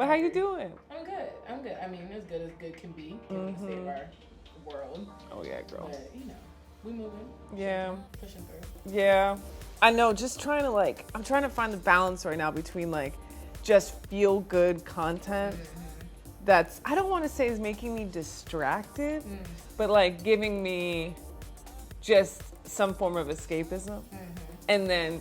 But how you doing? I'm good. I mean, as good can be given the state of our world. Oh yeah, girl. But we moving. Yeah. Pushing through. Yeah. I know, just trying to I'm trying to find the balance right now between just feel good content that's, I don't want to say is making me distracted, but giving me just some form of escapism. And then,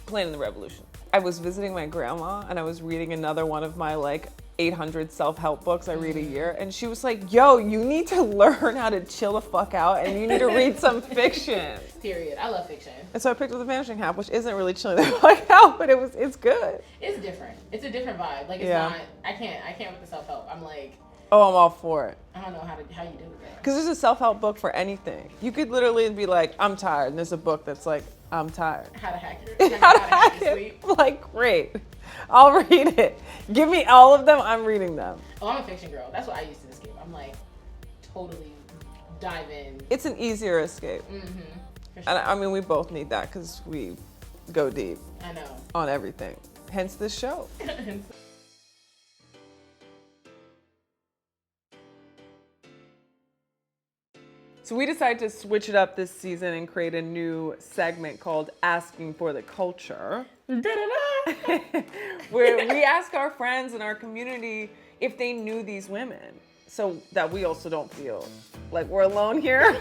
planning the revolution. I was visiting my grandma and I was reading another one of my 800 self-help books I read a year, and she was like, yo, you need to learn how to chill the fuck out and you need to read some fiction. Period. I love fiction. And so I picked up The Vanishing Half, which isn't really chilling the fuck out, but it's good. It's different. It's a different vibe. It's not, I can't with the self-help. I'm oh, I'm all for it. I don't know how you do it. Because there's a self-help book for anything. You could literally be like, I'm tired, and there's a book that's like, I'm tired. How to hack your sleep. Great. I'll read it. Give me all of them, I'm reading them. Oh, I'm a fiction girl. That's what I used to escape. I'm totally dive in. It's an easier escape. Sure. And I mean, we both need that because we go deep. I know. On everything. Hence this show. So we decided to switch it up this season and create a new segment called Asking for the Culture. Where we ask our friends and our community if they knew these women, so that we also don't feel like we're alone here.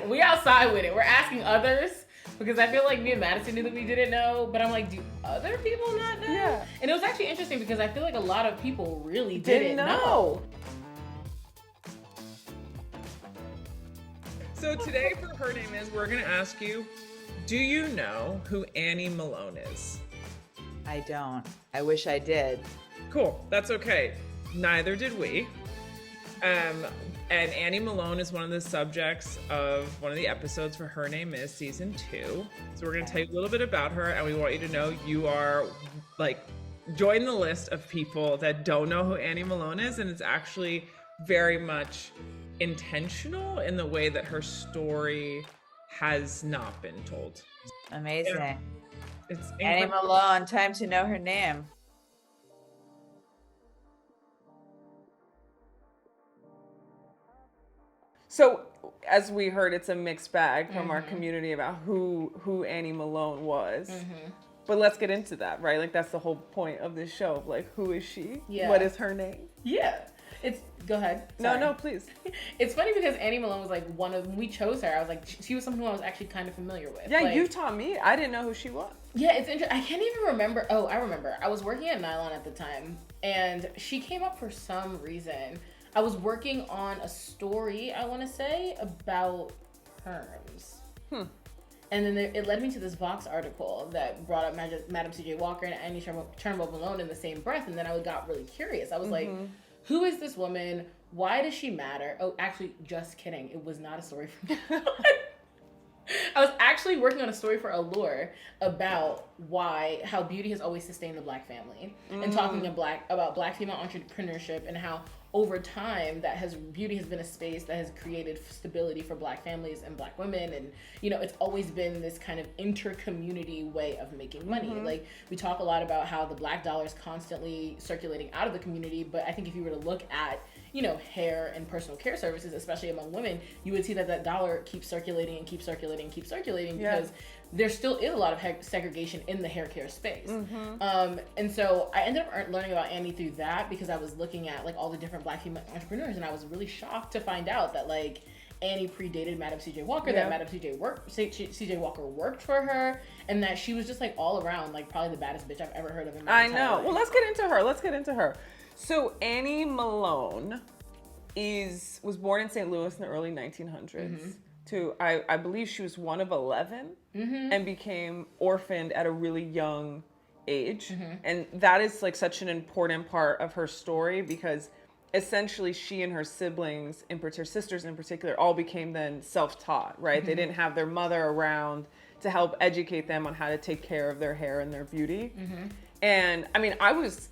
We outside with it. We're asking others because I feel like me and Madison knew that we didn't know, but I'm like, do other people not know? Yeah. And it was actually interesting because I feel like a lot of people really didn't know. So today for Her Name Is, we're going to ask you, do you know who Annie Malone is? I don't. I wish I did. Cool. That's okay. Neither did we. And Annie Malone is one of the subjects of one of the episodes for Her Name Is Season 2. So we're going to tell you a little bit about her, and we want you to know you are, join the list of people that don't know who Annie Malone is, and it's actually very much intentional in the way that her story has not been told. Amazing. Yeah. It's Annie Malone, time to know her name. So, as we heard, it's a mixed bag from our community about who Annie Malone was. But let's get into that, right? That's the whole point of this show. Who is she? Yeah. What is her name? Yeah. Go ahead. Sorry. No, please. It's funny because Annie Malone was when we chose her, I was she was someone who I was actually kind of familiar with. Yeah, you taught me. I didn't know who she was. Yeah, it's interesting. I can't even remember. Oh, I remember. I was working at Nylon at the time, and she came up for some reason. I was working on a story, I want to say, about perms. And then it led me to this Vox article that brought up Madam C.J. Walker and Annie Turnbo Malone in the same breath, and then I got really curious. I was like, who is this woman? Why does she matter? Oh, actually, just kidding. It was not a story for me. I was actually working on a story for Allure about how beauty has always sustained the Black family, and talking about Black female entrepreneurship and how over time beauty has been a space that has created stability for Black families and Black women, and it's always been this kind of inter-community way of making money. We talk a lot about how the Black dollar is constantly circulating out of the community, but I think if you were to look at hair and personal care services, especially among women, you would see that dollar keeps circulating and keeps circulating and keeps circulating because there still is a lot of segregation in the hair care space. And so I ended up learning about Annie through that because I was looking at all the different Black female entrepreneurs, and I was really shocked to find out that Annie predated Madam C.J. Walker, that Madam C.J. Walker worked for her, and that she was just all around probably the baddest bitch I've ever heard of in my entire life. Well, let's get into her. So Annie Malone was born in St. Louis in the early 1900s. I believe she was one of 11 and became orphaned at a really young age. And that is such an important part of her story because essentially she and her siblings, her sisters in particular, all became then self-taught, right? They didn't have their mother around to help educate them on how to take care of their hair and their beauty. And I mean, I was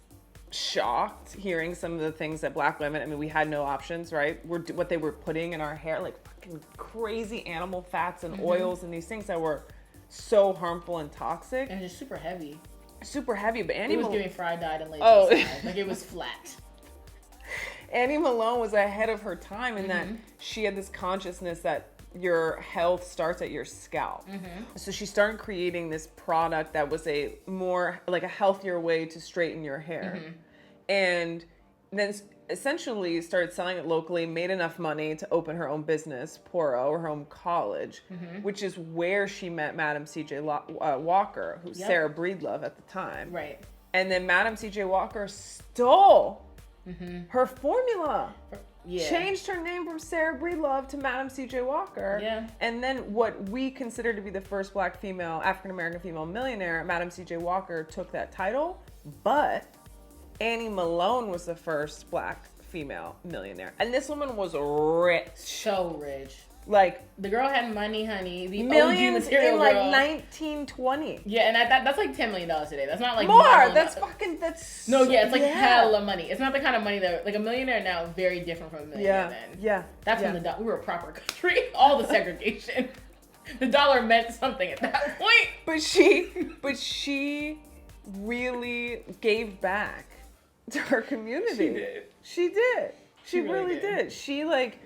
shocked hearing some of the things that Black women, we had no options, right? What they were putting in our hair, fucking crazy animal fats and oils and these things that were so harmful and toxic. And just super heavy. super heavy. But Annie It was Malone, giving fried dyed and laid Oh. to the side. Like, it was flat. Annie Malone was ahead of her time in that she had this consciousness that your health starts at your scalp. So she started creating this product that was a more like a healthier way to straighten your hair. And then essentially started selling it locally, made enough money to open her own business, Poro, or her own college, which is where she met Madam C.J. Walker, who's Sarah Breedlove at the time. Right. And then Madam C.J. Walker stole her formula. Yeah. Changed her name from Sarah Breedlove to Madam C.J. Walker. Yeah. And then what we consider to be the first black female, African-American female millionaire, Madam C.J. Walker, took that title. But Annie Malone was the first black female millionaire. And this woman was rich. So rich. Like, The girl had money, honey. The millions OG material in like girl. 1920. Yeah, and that's like $10 million today. That's not like More. $9 That's million. fucking, that's... No, yeah, it's like yeah. hella money. It's not the kind of money that, like, a millionaire now, very different from a millionaire then. Yeah. That's yeah. when we were a proper country. All the segregation. The dollar meant something at that point. But she really gave back to her community. She did. She really did. She like,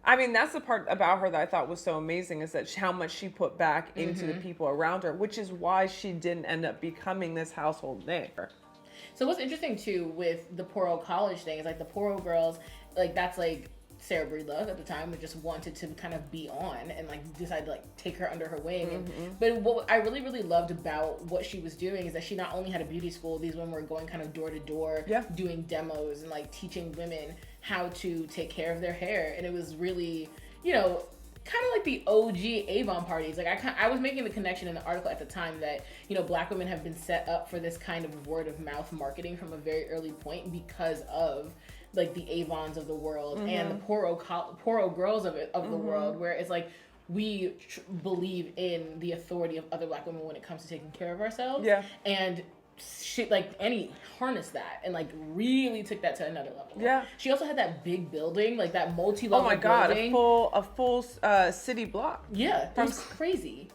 I mean, that's the part about her that I thought was so amazing is that how much she put back into the people around her, which is why she didn't end up becoming this household name. So what's interesting too with the Poro college thing is like the Poro girls, like that's like Sarah Breedlove at the time, who just wanted to kind of be on and like decided to like take her under her wing. But what I really, really loved about what she was doing is that she not only had a beauty school, these women were going kind of door to door, doing demos and like teaching women how to take care of their hair. And it was really, you know, kind of like the OG Avon parties. Like I was making the connection in the article at the time that, you know, black women have been set up for this kind of word of mouth marketing from a very early point because of like the Avons of the world and the Poro girls of the world, where it's like we believe in the authority of other black women when it comes to taking care of ourselves. Yeah. And she, like, Annie harnessed that and like really took that to another level. Yeah. She also had that big building, like that multi-level building. Oh my God, a full city block. Yeah, it was crazy.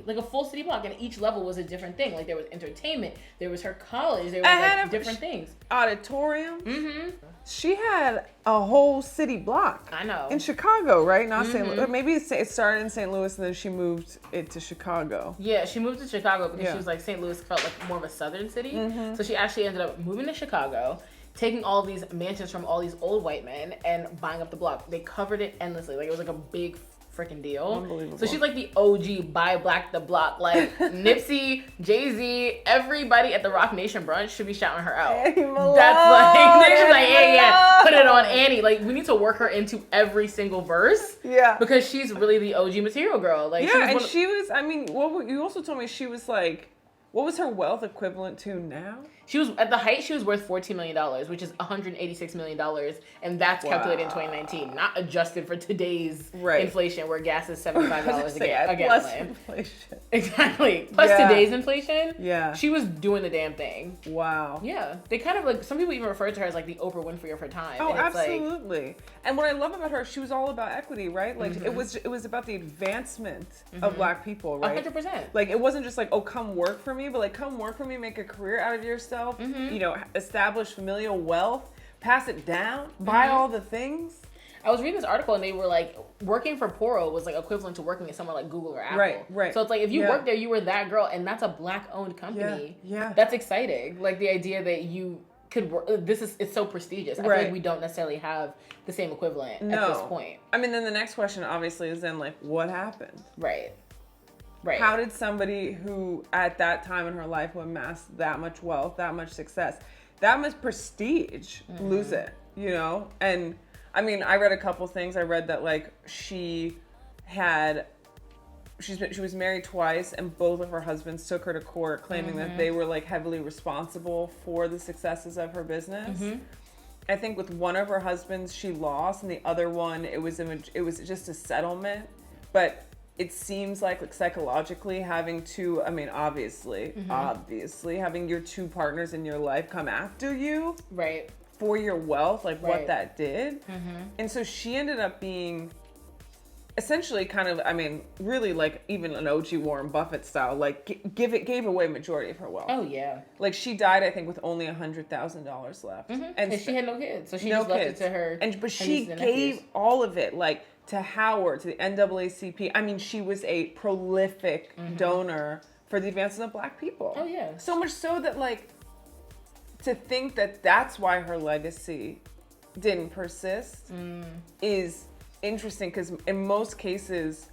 Like a full city block, and each level was a different thing. Like there was entertainment, there was her college, there was like different things. Auditorium. She had a whole city block. I know. In Chicago, right? Not St. Louis. Maybe it started in St. Louis and then she moved it to Chicago. Yeah, she moved to Chicago because she was like St. Louis felt like more of a southern city. So she actually ended up moving to Chicago, taking all these mansions from all these old white men and buying up the block. They covered it endlessly. Like it was like a big freaking deal. Unbelievable. So she's like the OG buy black the block. Like Nipsey, Jay-Z, everybody at the Rock Nation brunch should be shouting her out. Annie Malone, that's like she's like, yeah, put it on Annie. Like we need to work her into every single verse. Yeah. Because she's really the OG material girl. Like she was I mean, what you also told me she was like, what was her wealth equivalent to now? She was at the height. She was worth $14 million, which is $186 million, and that's calculated in 2019, not adjusted for today's inflation, where gas is $75 a gallon. Inflation. Exactly. Plus today's inflation. Yeah. She was doing the damn thing. Wow. Yeah. They kind of like some people even refer to her as like the Oprah Winfrey of her time. Oh, and absolutely. And what I love about her, she was all about equity, right? Like it was about the advancement of black people, right? 100%. Like it wasn't just like, oh, come work for me, but like come work for me, make a career out of yourself. You know, establish familial wealth, pass it down, buy all the things. I was reading this article and they were like, working for Poro was like equivalent to working at somewhere like Google or Apple. Right. So it's like if you work there, you were that girl, and that's a black-owned company. Yeah. That's exciting. Like the idea that you could work. It's so prestigious. I feel like we don't necessarily have the same equivalent at this point. I mean, then the next question obviously is then like, what happened? Right. How did somebody who at that time in her life who amassed that much wealth, that much success, that much prestige lose it, you know? And I mean, I read a couple things. I read that like she was married twice and both of her husbands took her to court claiming that they were like heavily responsible for the successes of her business. I think with one of her husbands she lost, and the other one it was just a settlement, but it seems like psychologically having two, I mean, obviously, having your two partners in your life come after you for your wealth, like what that did. And so she ended up being essentially kind of, I mean, really like even an OG Warren Buffett style, like gave away majority of her wealth. Oh yeah. Like she died, I think, with only $100,000 left, And she had no kids, so she no just left kids. it to her. But her she nieces and gave nephews. all of it, like to Howard, to the NAACP. I mean, she was a prolific donor for the advancement of Black people. Oh yeah. So much so that like to think that that's why her legacy didn't persist is interesting, because in most cases,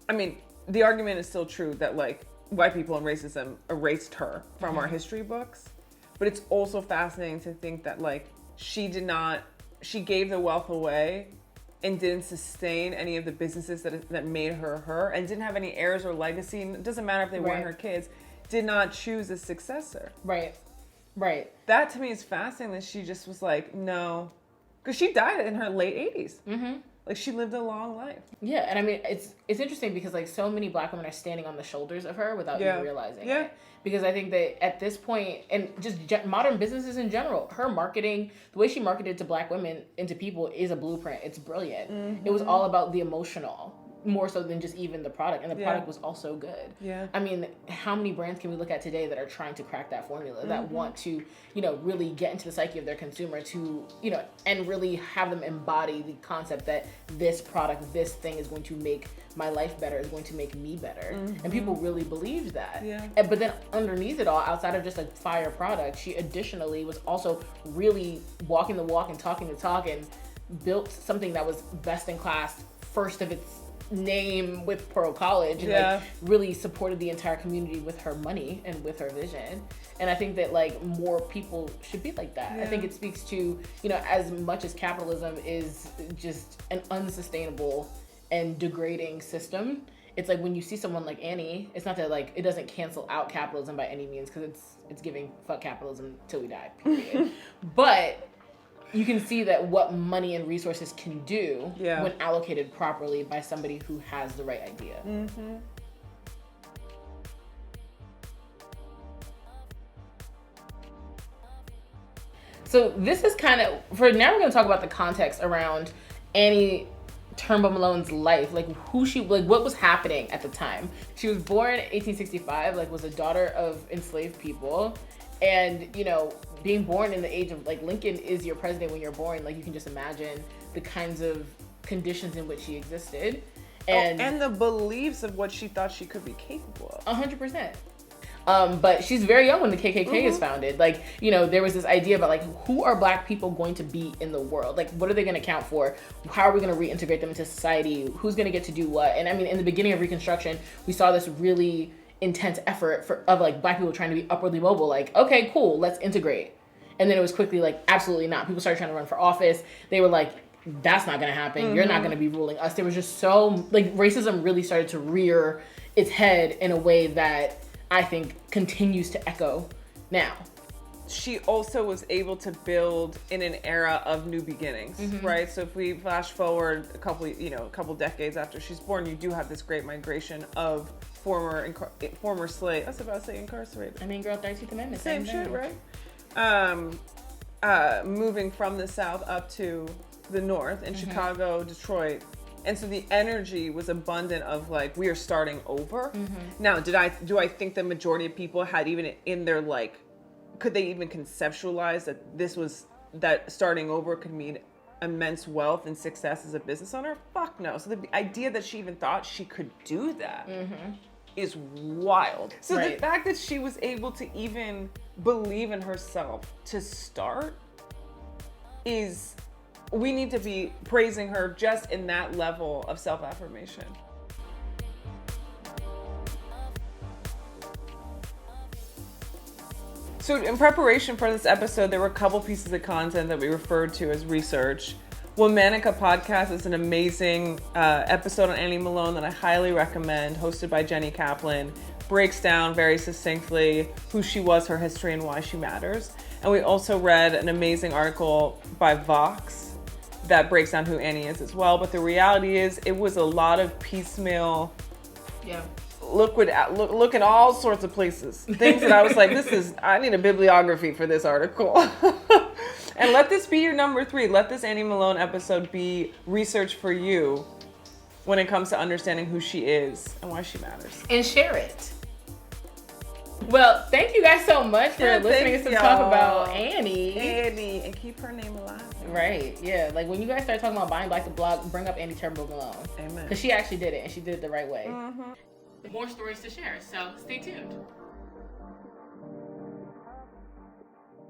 I mean, the argument is still true that like white people and racism erased her from our history books, but it's also fascinating to think that like she gave the wealth away and didn't sustain any of the businesses that made her, and didn't have any heirs or legacy. And it doesn't matter if they weren't her kids, did not choose a successor. Right. That to me is fascinating, that she just was like, no, because she died in her late 80s. Like she lived a long life. Yeah, and I mean it's interesting because like so many Black women are standing on the shoulders of her without even realizing it. Because I think that at this point, and just modern businesses in general, her marketing, the way she marketed to Black women and to people is a blueprint. It's brilliant. It was all about the emotional, more so than just even the product, and the product was also good. I mean, how many brands can we look at today that are trying to crack that formula, that want to, you know, really get into the psyche of their consumer, to, you know, and really have them embody the concept that this product, this thing is going to make my life better, is going to make me better. And people really believed that. But then underneath it all, outside of just a fire product, she additionally was also really walking the walk and talking the talk, and built something that was best in class, first of its name with Pearl College, and like really supported the entire community with her money and with her vision. And I think that like more people should be like that. I think it speaks to, you know, as much as capitalism is just an unsustainable and degrading system, it's like when you see someone like Annie, it's not that like it doesn't cancel out capitalism by any means, because it's giving fuck capitalism till we die, period. But you can see that what money and resources can do when allocated properly by somebody who has the right idea. So this is kind of, for now we're going to talk about the context around Annie Turnbo Malone's life, like who she, like what was happening at the time. She was born in 1865, like was a daughter of enslaved people. And, you know, being born in the age of, like, Lincoln is your president when you're born. Like, you can just imagine the kinds of conditions in which she existed. And the beliefs of what she thought she could be capable of. 100%. But she's very young when the KKK is founded. Like, you know, there was this idea about, like, who are Black people going to be in the world? Like, what are they going to count for? How are we going to reintegrate them into society? Who's going to get to do what? And, I mean, in the beginning of Reconstruction, we saw this really intense effort of like Black people trying to be upwardly mobile, like, okay, cool, let's integrate. And then it was quickly like, absolutely not. People started trying to run for office. They were like, that's not gonna happen. You're not gonna be ruling us. There was just so, like, racism really started to rear its head in a way that I think continues to echo now. She also was able to build in an era of new beginnings, right? So if we flash forward a couple decades after she's born, you do have this great migration of former slave. I was about to say incarcerated. I mean, girl, 13th Amendment. Same shit, right? Moving from the South up to the North in Chicago, Detroit. And so the energy was abundant of like, we are starting over. Now, do I think the majority of people had even in their like, could they even conceptualize that starting over could mean immense wealth and success as a business owner? Fuck no. So the idea that she even thought she could do that is wild. So the fact that she was able to even believe in herself to start is, we need to be praising her just in that level of self-affirmation. So in preparation for this episode, there were a couple pieces of content that we referred to as research. Womanica podcast is an amazing episode on Annie Malone that I highly recommend, hosted by Jenny Kaplan. Breaks down very succinctly who she was, her history, and why she matters. And we also read an amazing article by Vox that breaks down who Annie is as well. But the reality is, it was a lot of piecemeal. Look in all sorts of places. Things that I was like, I need a bibliography for this article. And let this be your number 3. Let this Annie Malone episode be research for you. when it comes to understanding who she is and why she matters. And share it. Well, thank you guys so much for listening to talk about Annie. Annie, and keep her name alive. Right, yeah. Like when you guys start talking about buying black to blog, bring up Annie Turnbo Malone. Amen. Because she actually did it, and she did it the right way. Mm-hmm. More stories to share, so stay tuned.